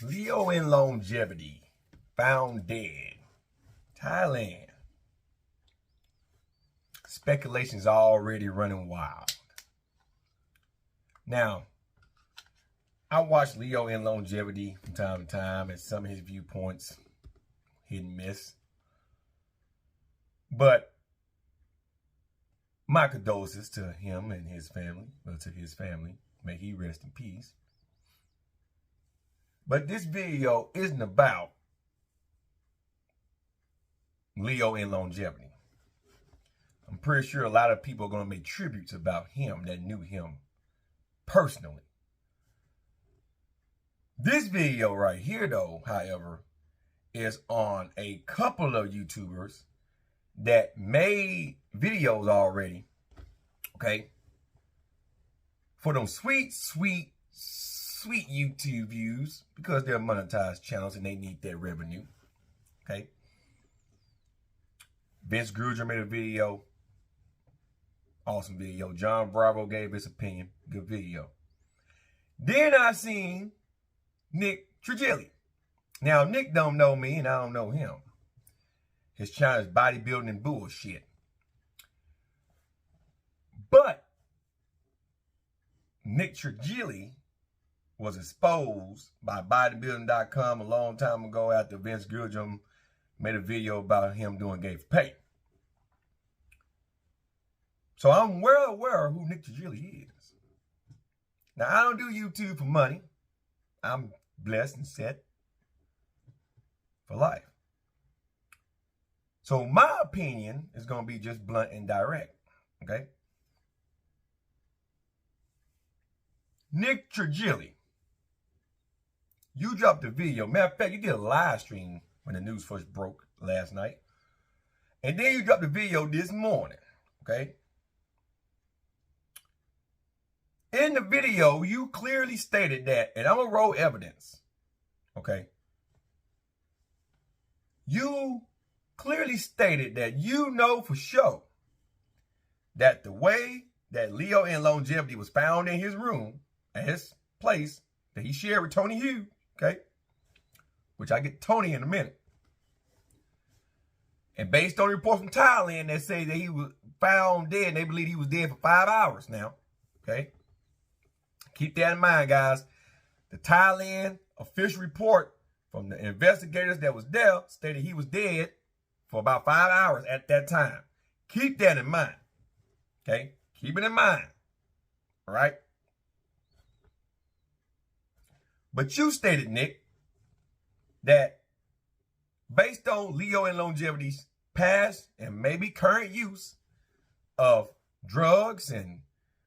Leo in longevity, found dead. Thailand. Speculation's already running wild. Now, I watch Leo in longevity from time to time, and some of his viewpoints hit and miss. But my condolences to him and his family, well, to his family. May he rest in peace. But this video isn't about Leo in longevity. I'm pretty sure a lot of people are going to make tributes about him that knew him personally. This video right here, though, however, is on a couple of YouTubers that made videos already, okay, for them sweet YouTube views, because they're monetized channels and they need their revenue, okay? Vince Grudger made a video, awesome video. Jon Bravo gave his opinion, good video. Then I seen Nick Trigili. Now, Nick don't know me and I don't know him. His channel is bodybuilding and bullshit. But Nick Trigili was exposed by bodybuilding.com a long time ago after Vince Grudger made a video about him doing gay for pay. So I'm well aware of who Nick Trigili is. Now, I don't do YouTube for money. I'm blessed and set for life. So my opinion is going to be just blunt and direct, okay? Nick Trigili, you dropped a video. Matter of fact, you did a live stream when the news first broke last night. And then you dropped a video this morning, okay? In the video, you clearly stated that, and I'm going to roll evidence, okay? You clearly stated that you know for sure that the way that Leo in longevity was found in his room at his place that he shared with Tony Hughes, okay? Which I get Tony in a minute. And based on reports from Thailand that say that he was found dead, and they believe he was dead for 5 hours now, okay? Keep that in mind, guys. The Thailand official report from the investigators that was there stated he was dead for about 5 hours at that time. Keep that in mind, okay? Keep it in mind, all right? But you stated, Nick, that based on Leo and longevity's past and maybe current use of drugs and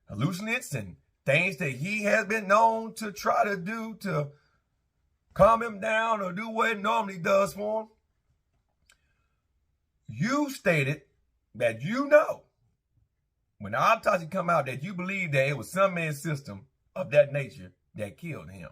hallucinants and things that he has been known to try to do to calm him down or do what it normally does for him, you stated that you know, when the autopsy come out, that you believe that it was some man's system of that nature that killed him.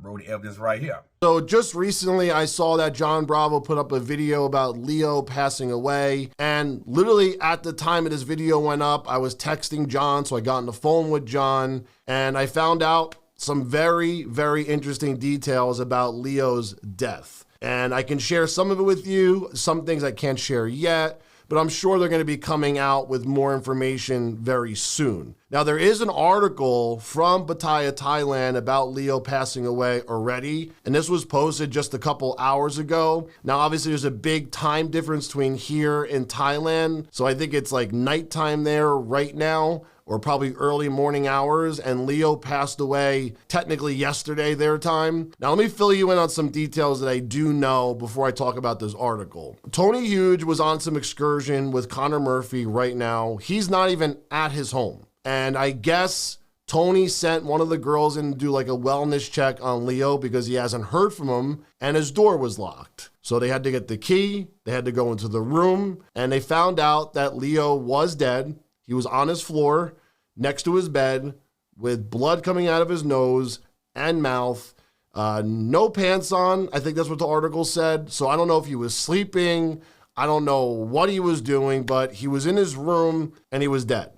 Wrote the evidence right here. So just recently, I saw that Jon Bravo put up a video about Leo passing away. And literally at the time that this video went up, I was texting Jon. So I got on the phone with Jon and I found out some very, very interesting details about Leo's death. And I can share some of it with you, some things I can't share yet, but I'm sure they're going to be coming out with more information very soon. Now, there is an article from Pattaya, Thailand about Leo passing away already, and this was posted just a couple hours ago. Now, obviously, there's a big time difference between here and Thailand, so I think it's like nighttime there right now, or probably early morning hours, and Leo passed away technically yesterday their time. Now, let me fill you in on some details that I do know before I talk about this article. Tony Hughes was on some excursion with Connor Murphy right now. He's not even at his home. And I guess Tony sent one of the girls in to do like a wellness check on Leo because he hasn't heard from him and his door was locked. So they had to get the key, they had to go into the room, and they found out that Leo was dead. He was on his floor next to his bed with blood coming out of his nose and mouth, no pants on. I think that's what the article said. So I don't know if he was sleeping. I don't know what he was doing, but he was in his room and he was dead.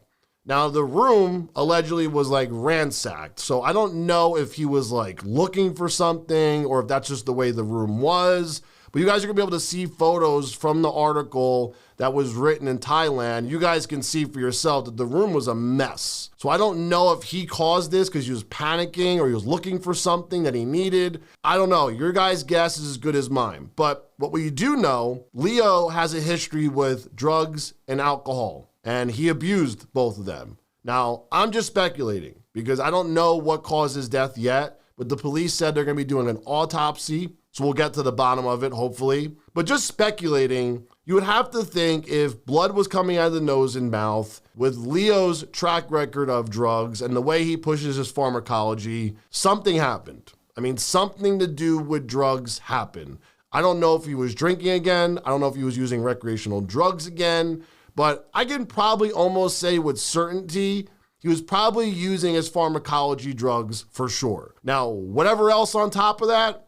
Now, the room allegedly was like ransacked. So I don't know if he was like looking for something or if that's just the way the room was. But you guys are gonna be able to see photos from the article that was written in Thailand. You guys can see for yourself that the room was a mess. So I don't know if he caused this because he was panicking or he was looking for something that he needed. I don't know. Your guys' guess is as good as mine. But what we do know, Leo has a history with drugs and alcohol, and he abused both of them. Now, I'm just speculating because I don't know what caused his death yet, but the police said they're gonna be doing an autopsy. So we'll get to the bottom of it, hopefully. But just speculating, you would have to think if blood was coming out of the nose and mouth, with Leo's track record of drugs and the way he pushes his pharmacology, something happened. I mean, something to do with drugs happened. I don't know if he was drinking again. I don't know if he was using recreational drugs again. But I can probably almost say with certainty, he was probably using his pharmacology drugs for sure. Now, whatever else on top of that,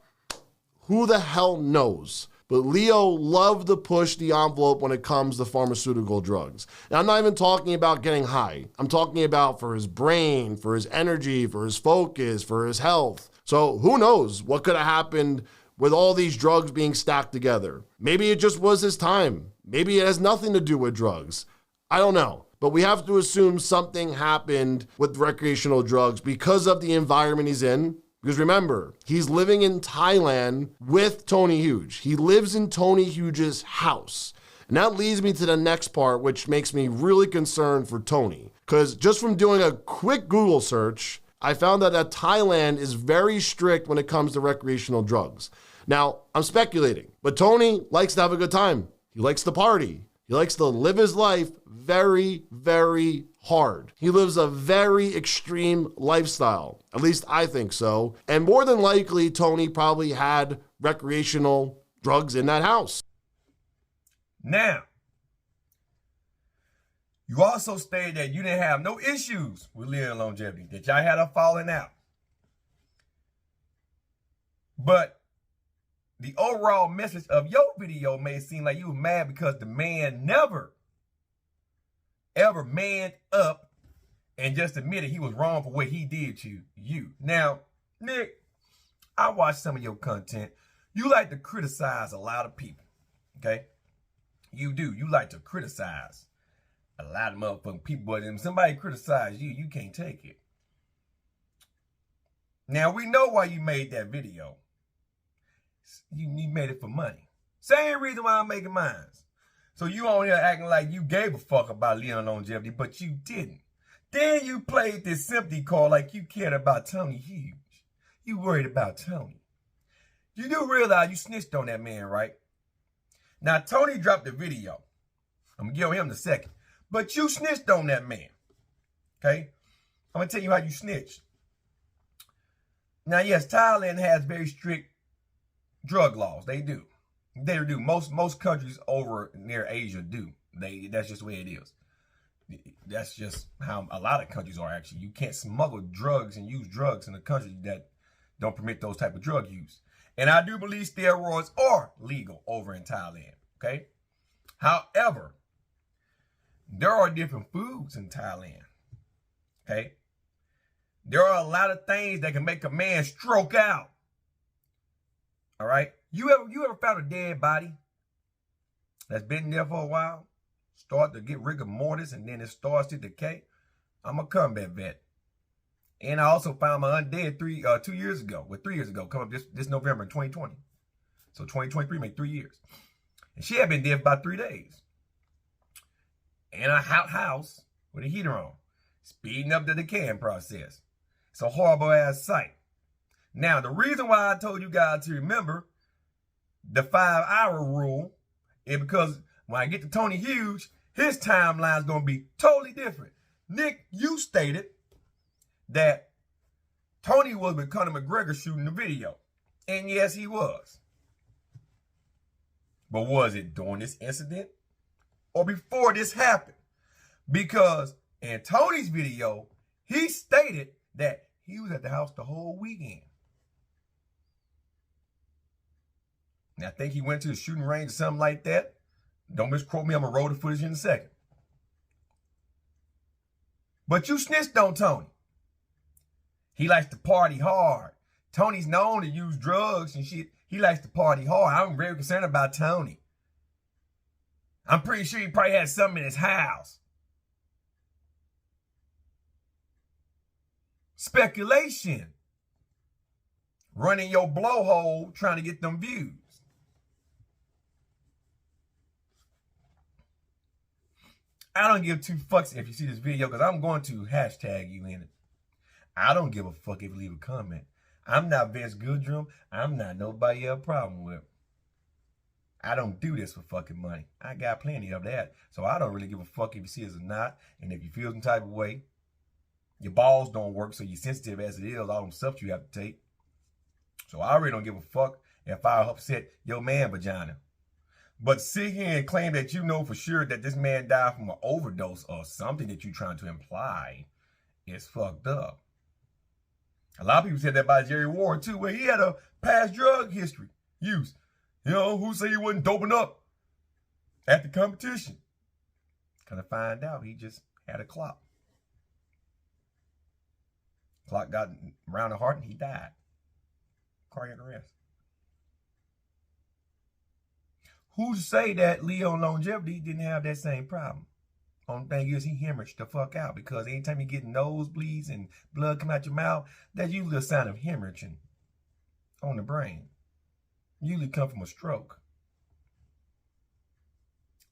who the hell knows? But Leo loved to push the envelope when it comes to pharmaceutical drugs. Now, I'm not even talking about getting high. I'm talking about for his brain, for his energy, for his focus, for his health. So who knows what could have happened with all these drugs being stacked together? Maybe it just was his time. Maybe it has nothing to do with drugs. I don't know. But we have to assume something happened with recreational drugs because of the environment he's in. Because remember, he's living in Thailand with Tony Huge. He lives in Tony Huge's house. And that leads me to the next part, which makes me really concerned for Tony. Because just from doing a quick Google search, I found out that Thailand is very strict when it comes to recreational drugs. Now, I'm speculating, but Tony likes to have a good time. He likes to party. He likes to live his life very, very hard. He lives a very extreme lifestyle. At least I think so. And more than likely, Tony probably had recreational drugs in that house. Now, you also stated that you didn't have no issues with Leo longevity, that y'all had a falling out. But the overall message of your video may seem like you were mad because the man never, ever manned up and just admitted he was wrong for what he did to you. Now, Nick, I watched some of your content. You like to criticize a lot of people, okay? You do. You like to criticize a lot of motherfucking people, but if somebody criticize you, you can't take it. Now, we know why you made that video. You made it for money. Same reason why I'm making mine. So you on here acting like you gave a fuck about Leon longevity, but you didn't. Then you played this sympathy card like you cared about Tony Huge. You worried about Tony. You do realize you snitched on that man, right? Now, Tony dropped the video. I'm going to give him the second. But you snitched on that man. Okay? I'm going to tell you how you snitched. Now, yes, Thailand has very strict drug laws. They do. They do. Most countries over near Asia do. That's just the way it is. That's just how a lot of countries are, actually. You can't smuggle drugs and use drugs in a country that don't permit those type of drug use. And I do believe steroids are legal over in Thailand, okay? However, there are different foods in Thailand, okay? There are a lot of things that can make a man stroke out, all right? You ever found a dead body that's been there for a while, start to get rigor mortis, and then it starts to decay? I'm a combat vet. And I also found my undead 3 years ago, coming up this November in 2020. So 2023 made 3 years. And she had been dead for about 3 days. In a hot house with a heater on, speeding up the decaying process. It's a horrible ass sight. Now, the reason why I told you guys to remember the 5-hour rule is because when I get to Tony Huge, his timeline is going to be totally different. Nick, you stated that Tony was with Conor McGregor shooting the video. And yes, he was. But was it during this incident or before this happened? Because in Tony's video, he stated that he was at the house the whole weekend. Now, I think he went to the shooting range or something like that. Don't misquote me. I'm going to roll the footage in a second. But you snitched on Tony. He likes to party hard. Tony's known to use drugs and shit. He likes to party hard. I'm very concerned about Tony. I'm pretty sure he probably had something in his house. Speculation. Running your blowhole trying to get them views. I don't give two fucks if you see this video because I'm going to hashtag you in it. I don't give a fuck if you leave a comment. I'm not Vince Goodrum. I'm not nobody you have a problem with. I don't do this for fucking money. I got plenty of that. So I don't really give a fuck if you see us or not. And if you feel some type of way, your balls don't work, so you're sensitive as it is, all them stuff you have to take. So I really don't give a fuck if I upset your man vagina. But sit here and claim that you know for sure that this man died from an overdose or something that you're trying to imply is fucked up. A lot of people said that about Jerry Ward too, where he had a past drug history use. You know, who say he wasn't doping up at the competition? Kind of find out he just had a clot. Clot got around the heart and he died. Cardiac arrest. Who's to say that Leo Longevity didn't have that same problem? Only thing is he hemorrhaged the fuck out because anytime you get nosebleeds and blood come out your mouth, that's usually a sign of hemorrhaging on the brain. Usually come from a stroke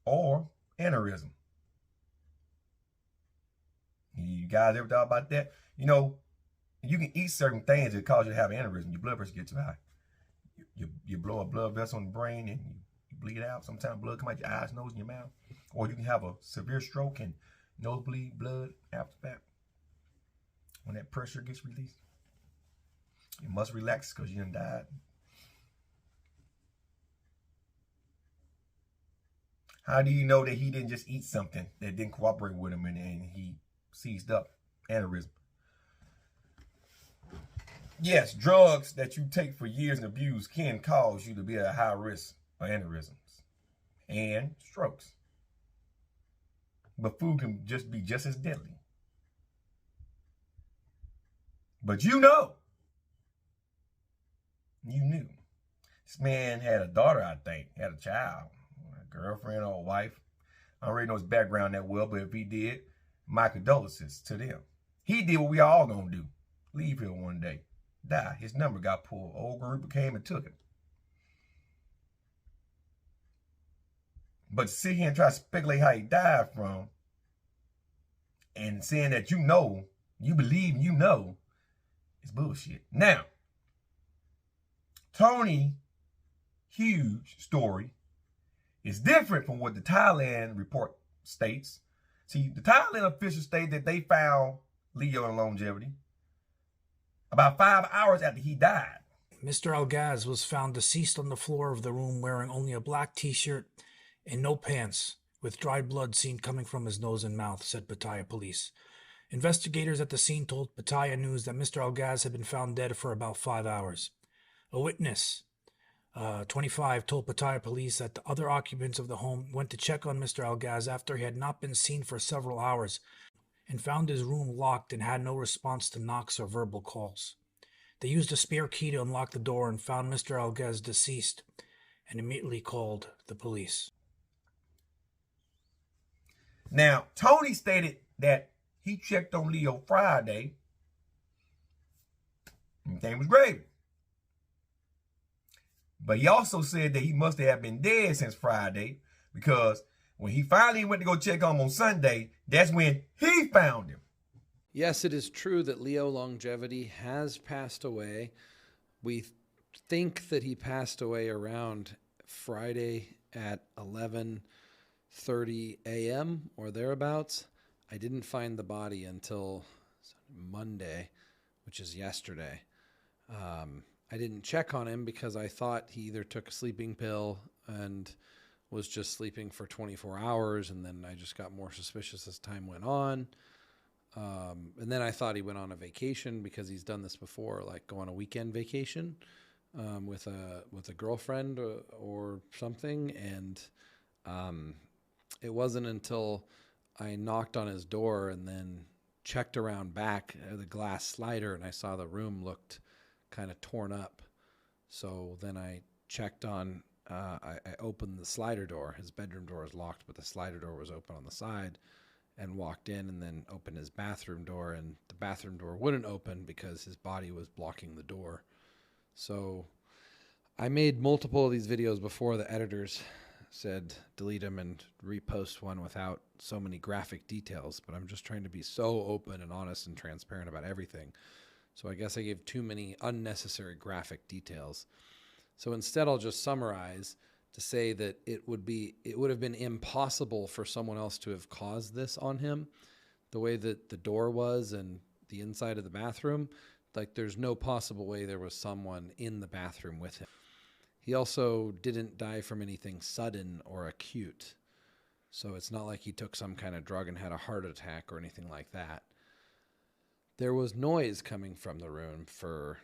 or aneurysm. You guys ever thought about that? You know, you can eat certain things that cause you to have aneurysm. Your blood pressure gets too high. You blow a blood vessel in the brain and you bleed out. Sometimes blood come out your eyes, nose, and your mouth. Or you can have a severe stroke and nosebleed blood after that. When that pressure gets released, you must relax because you done died. How do you know that he didn't just eat something that didn't cooperate with him and he seized up? Aneurysm. Yes, drugs that you take for years and abuse can cause you to be at a high risk of aneurysms and strokes. But food can just be just as deadly. But you know. You knew. This man had a daughter, I think. Had a child. A girlfriend or a wife. I don't really know his background that well, but if he did, my condolences to them. He did what we all gonna do. Leave here one day. Die. His number got pulled. Old group came and took it. But to sit here and try to speculate how he died from and saying that you know, you believe you know, is bullshit. Now, Tony Huge story is different from what the Thailand report states. See, the Thailand officials state that they found Leo in longevity about 5 hours after he died. Mr. Algaz was found deceased on the floor of the room wearing only a black t-shirt and no pants, with dried blood seen coming from his nose and mouth, said Pattaya police. Investigators at the scene told Pattaya News that Mr. Algaz had been found dead for about 5 hours. A witness, 25, told Pattaya police that the other occupants of the home went to check on Mr. Algaz after he had not been seen for several hours and found his room locked and had no response to knocks or verbal calls. They used a spare key to unlock the door and found Mr. Algaz deceased and immediately called the police. Now, Tony stated that he checked on Leo Friday. His name was gravy. But he also said that he must have been dead since Friday because when he finally went to go check on him on Sunday, that's when he found him. Yes, it is true that Leo Longevity has passed away. We think that he passed away around Friday at 11:30 a.m. or thereabouts. I didn't find the body until Monday, which is yesterday. I didn't check on him because I thought he either took a sleeping pill and was just sleeping for 24 hours, and then I just got more suspicious as time went on. And then I thought he went on a vacation because he's done this before, like go on a weekend vacation with a girlfriend or something. And it wasn't until I knocked on his door and then checked around back at the glass slider, and I saw the room looked kind of torn up. So then I checked on, I opened the slider door. His bedroom door was locked, but the slider door was open on the side, and walked in and then opened his bathroom door, and the bathroom door wouldn't open because his body was blocking the door. So I made multiple of these videos before the editors said delete them and repost one without so many graphic details, but I'm just trying to be so open and honest and transparent about everything. So I guess I gave too many unnecessary graphic details. So instead I'll just summarize to say that it would have been impossible for someone else to have caused this on him, the way that the door was and the inside of the bathroom. Like, there's no possible way there was someone in the bathroom with him. He also didn't die from anything sudden or acute. So it's not like he took some kind of drug and had a heart attack or anything like that. There was noise coming from the room for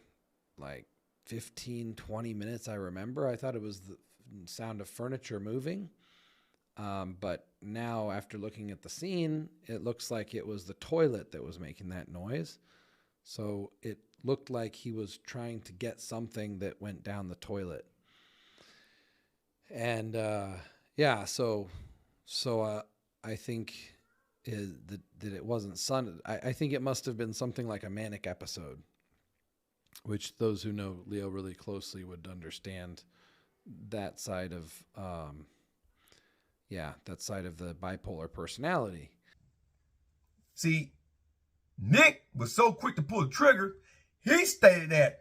like 15, 20 minutes, I remember. I thought it was the sound of furniture moving. But now, after looking at the scene, it looks like it was the toilet that was making that noise. So it looked like he was trying to get something that went down the toilet. And yeah, so I think that it wasn't sun. I think it must have been something like a manic episode, which those who know Leo really closely would understand that side of that side of the bipolar personality. See, Nick was so quick to pull the trigger, he stated that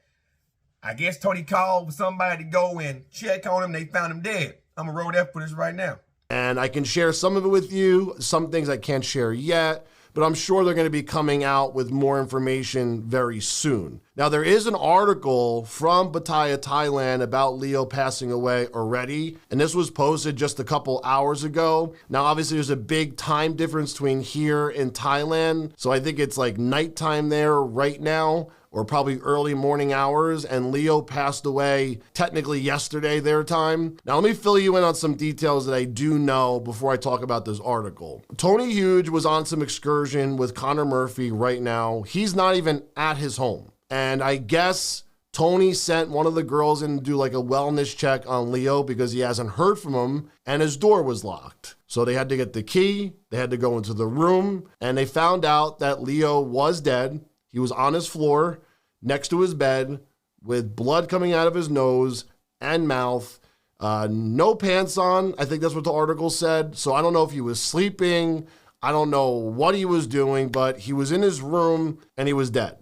I guess Tony called for somebody to go and check on him. They found him dead. I'm going to roll that footage right now. And I can share some of it with you. Some things I can't share yet, but I'm sure they're going to be coming out with more information very soon. Now, there is an article from Pattaya, Thailand about Leo passing away already, and this was posted just a couple hours ago. Now, obviously, there's a big time difference between here and Thailand, so I think it's like nighttime there right now, or probably early morning hours, and Leo passed away technically yesterday their time. Now let me fill you in on some details that I do know before I talk about this article. Tony Huge was on some excursion with Connor Murphy right now. He's not even at his home. And I guess Tony sent one of the girls in to do like a wellness check on Leo because he hasn't heard from him and his door was locked. So they had to get the key, they had to go into the room, and they found out that Leo was dead. He was on his floor next to his bed with blood coming out of his nose and mouth. No pants on. I think that's what the article said. So I don't know if he was sleeping. I don't know what he was doing, but he was in his room and he was dead.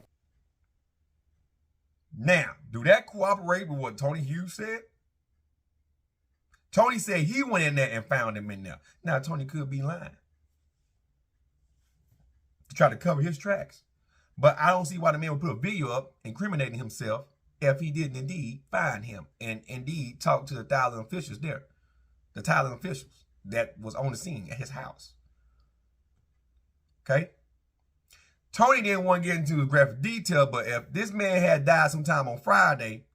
Now, do that cooperate with what Tony Hughes said? Tony said he went in there and found him in there. Now, Tony could be lying to try to cover his tracks. But I don't see why the man would put a video up incriminating himself if he didn't indeed find him and indeed talk to the Thailand officials there. The Thailand officials that was on the scene at his house. Okay? Tony didn't want to get into graphic detail, but if this man had died sometime on Friday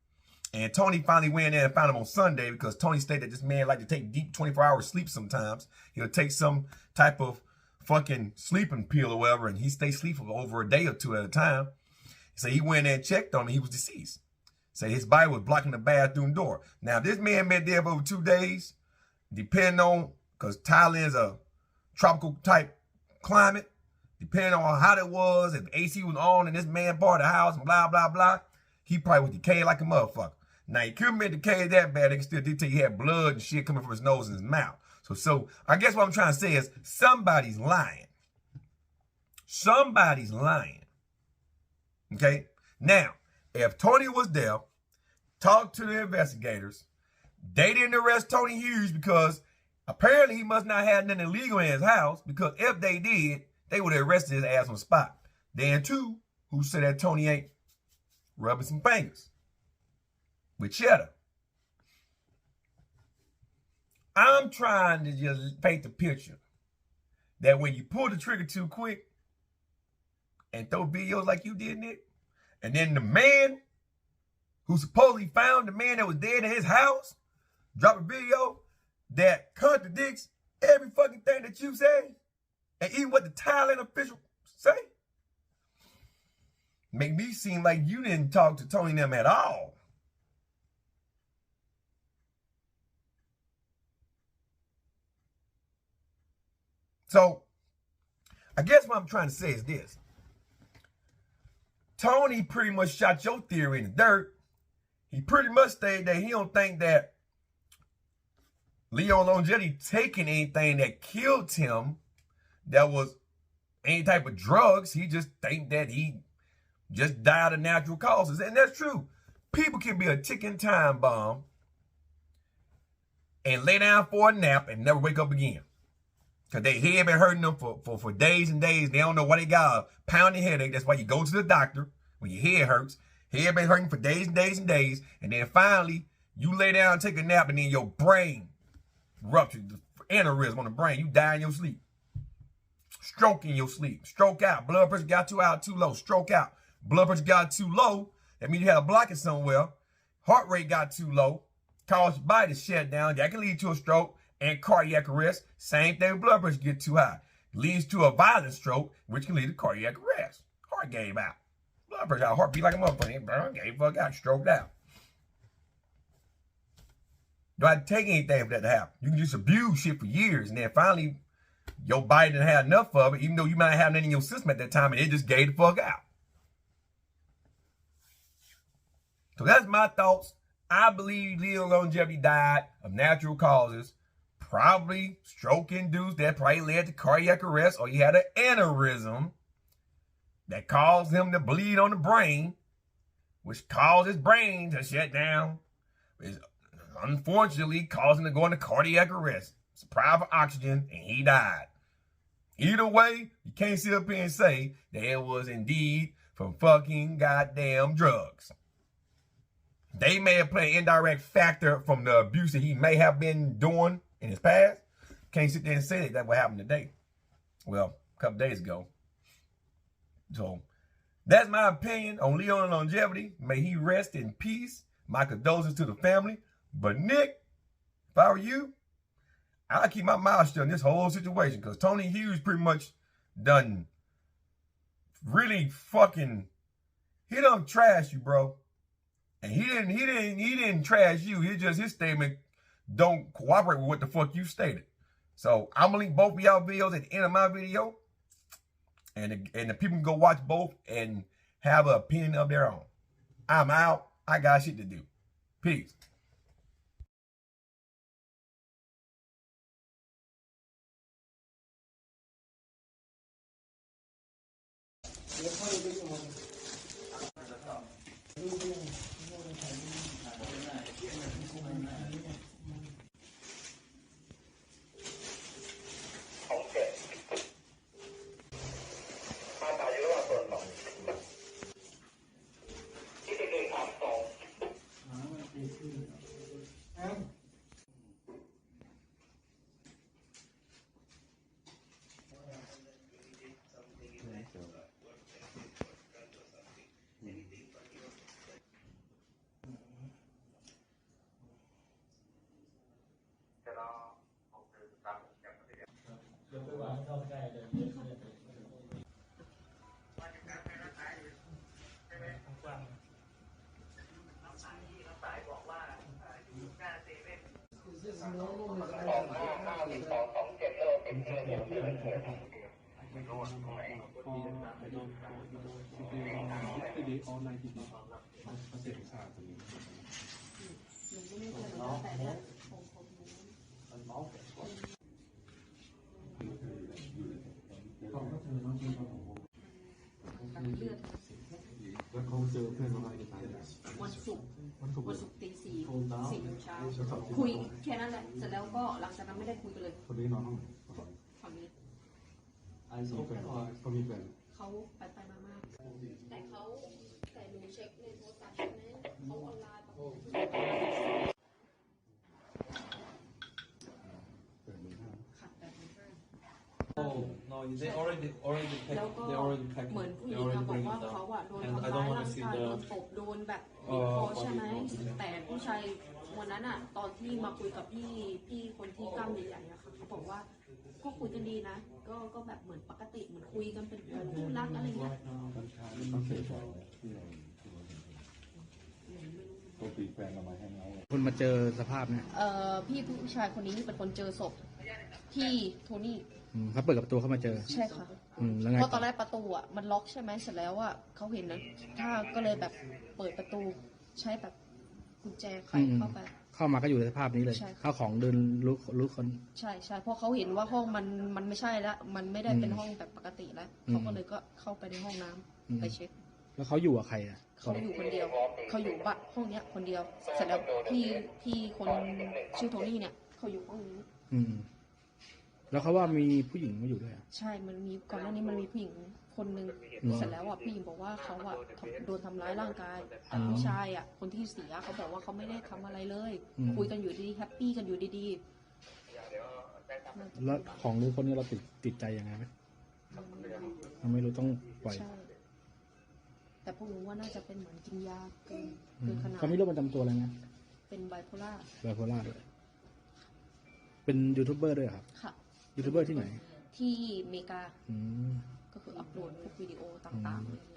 and Tony finally went in there and found him on Sunday, because Tony stated that this man liked to take deep 24-hour sleep sometimes. He'll take some type of fucking sleeping pill or whatever, and he stayed sleeping for over a day or two at a time. So he went in and checked on him. He was deceased. So his body was blocking the bathroom door. Now, this man been there for over 2 days, depending on, because Thailand's a tropical type climate, depending on how hot it was, if AC was on in this man part of the house, and blah, blah, blah, he probably was decaying like a motherfucker. Now, he couldn't be decayed that bad. They can still detail he had blood and shit coming from his nose and his mouth. So I guess what I'm trying to say is somebody's lying. Somebody's lying. Okay? Now, if Tony was there, talked to the investigators, they didn't arrest Tony Hughes because apparently he must not have nothing illegal in his house, because if they did, they would have arrested his ass on the spot. Then too, who said that Tony ain't rubbing some fingers with cheddar? I'm trying to just paint the picture that when you pull the trigger too quick and throw videos like you did, Nick, and then the man who supposedly found the man that was dead in his house drop a video that contradicts every fucking thing that you say, and even what the Thailand officials say, make me seem like you didn't talk to Tony and them at all. So, I guess what I'm trying to say is this. Tony pretty much shot your theory in the dirt. He pretty much stated that he don't think that Leo Longevity taking anything that killed him that was any type of drugs. He just think that he just died of natural causes. And that's true. People can be a ticking time bomb and lay down for a nap and never wake up again. Because their head been hurting them for days and days. They don't know why they got a pounding headache. That's why you go to the doctor when your head hurts. Head been hurting for days and days and days. And then finally, you lay down and take a nap and then your brain ruptures. The aneurysm on the brain. You die in your sleep. Stroke in your sleep. Stroke out. Blood pressure got too high, too low. Stroke out. Blood pressure got too low. That means you had a blockage somewhere. Heart rate got too low. Caused your body to shut down. That can lead to a stroke and cardiac arrest. Same thing with blood pressure get too high. Leads to a violent stroke, which can lead to cardiac arrest. Heart gave out. Blood pressure out. Heart beat like a motherfucker. Gave fuck out. Stroked out. Don't have to take anything for that to happen. You can just abuse shit for years, and then finally, your body didn't have enough of it, even though you might have nothing in your system at that time, and it just gave the fuck out. So that's my thoughts. I believe Leo Longevity died of natural causes. Probably stroke-induced. That probably led to cardiac arrest, or he had an aneurysm that caused him to bleed on the brain, which caused his brain to shut down. It's unfortunately caused him to go into cardiac arrest. Supply for oxygen, and he died. Either way, you can't sit up here and say that it was indeed from fucking goddamn drugs. They may have played an indirect factor from the abuse that he may have been doing in his past. Can't sit there and say that what happened today. Well, a couple days ago. So, that's my opinion on Leo Longevity. May he rest in peace. My condolences to the family. But Nick, if I were you, I'll keep my mouth shut in this whole situation, because Tony Hughes pretty much done really fucking, he done trash you, bro. And he didn't trash you. He just, his statement don't cooperate with what the fuck you stated. So I'm gonna link both of y'all videos at the end of my video, and the people can go watch both and have an opinion of their own. I'm out. I got shit to do. Peace.แล้วเขาเจอเพื่อนมาอีกครั้งวันศุกร์ตีสี่โมงเช้าคุยแค่นั้นแหละเสร็จแล้วก็หลังจากนั้นไม่ได้คุยกันเลยคนนี้นอนห้องฝั่งนี้ไอ้สองแฟนเขามีแฟนเขาไปมาแต่หนูเช็คในโทรศัพท์ใช่ไหมเขาออนไลน์No, they already packed. แล้วก็ They already packed. เหมือนผู้หญิงเขาบอกว่าเขาอะโดนทำร้ายร่างกายโดนตบโดนแบบบีบคอใช่ไหมแต่ผู้ชายค วันนั้นอ่ะตอนที่มาคุยกับพี่คนที่กล้ามใหญ่ๆอะค่ะเขาบอกว่าก็คุยกันดีนะก็แบบเหมือนปกติเหมือนคุยกันเป็นคู่รักอะไรเงี้ยเขาเสพบ่อยที่เราตัวปีแฟนเรามาให้เรา คนมาเจอสภาพเนี่ย พี่ผู้ชายคนนี้เป็นคนเจอศพพี่โทนี่ เขาเปิดประตูเข้ามาเจอ ใช่ค่ะ แล้วไง เพราะตอนแรกประตูอ่ะมันล็อกใช่ไหมเสร็จแล้วอ่ะเขาเห็นนะถ้าก็เลยแบบเปิดประตูใช้แบบกุญแจไขเข้าไป เข้ามาก็อยู่ในสภาพนี้เลย ใช่ ข้าวของเดินลุกคน ใช่เพราะเขาเห็นว่าห้องมันไม่ใช่แล้วมันไม่ได้เป็นห้องแบบปกติแล้วเขาก็เลยก็เข้าไปในห้องน้ำไปเช็ค แล้วเขาอยู่กับใครอ่ะ เขาอยู่คนเดียวเขาอยู่บ้านห้องเนี้ยคนเดียวเสร็จแล้วพี่คนชื่อโทนี่เนี่ยเขาอยู่ห้องนี้ แล้วเขาว่ามีผู้หญิงมาอยู่ด้วย ใช่มันมีก่อนหน้านี้มันมีผู้หญิงคนหนึ่งเสร็จแล้วอ่ะผู้หญิงบอกว่าเขาอ่ะโดนทำร้ายร่างกายแต่ผู้ชายอ่ะคนที่เสียเขาบอกว่าเขาไม่ได้ทำอะไรเลยคุยกันอยู่ดีแฮปปี้กันอยู่ดีๆ แล้วของรู้คนนี้เราติดใจยังไงไหมเราไม่รู้ต้องปล่อย ใช่แต่พวกรู้ว่าน่าจะเป็นเหมือนกินยาเกินขนาด เขามีโรคประจำตัวอะไรไหม เป็นไบโพล่า ไบโพล่าด้วยเป็นยูทูบเบอร์ด้วยครับ ค่ะ ยูทูบเบอร์ที่ไหน ที่อเมริกา อืม ก็คืออัปโหลดพวกวิดีโอต่างๆ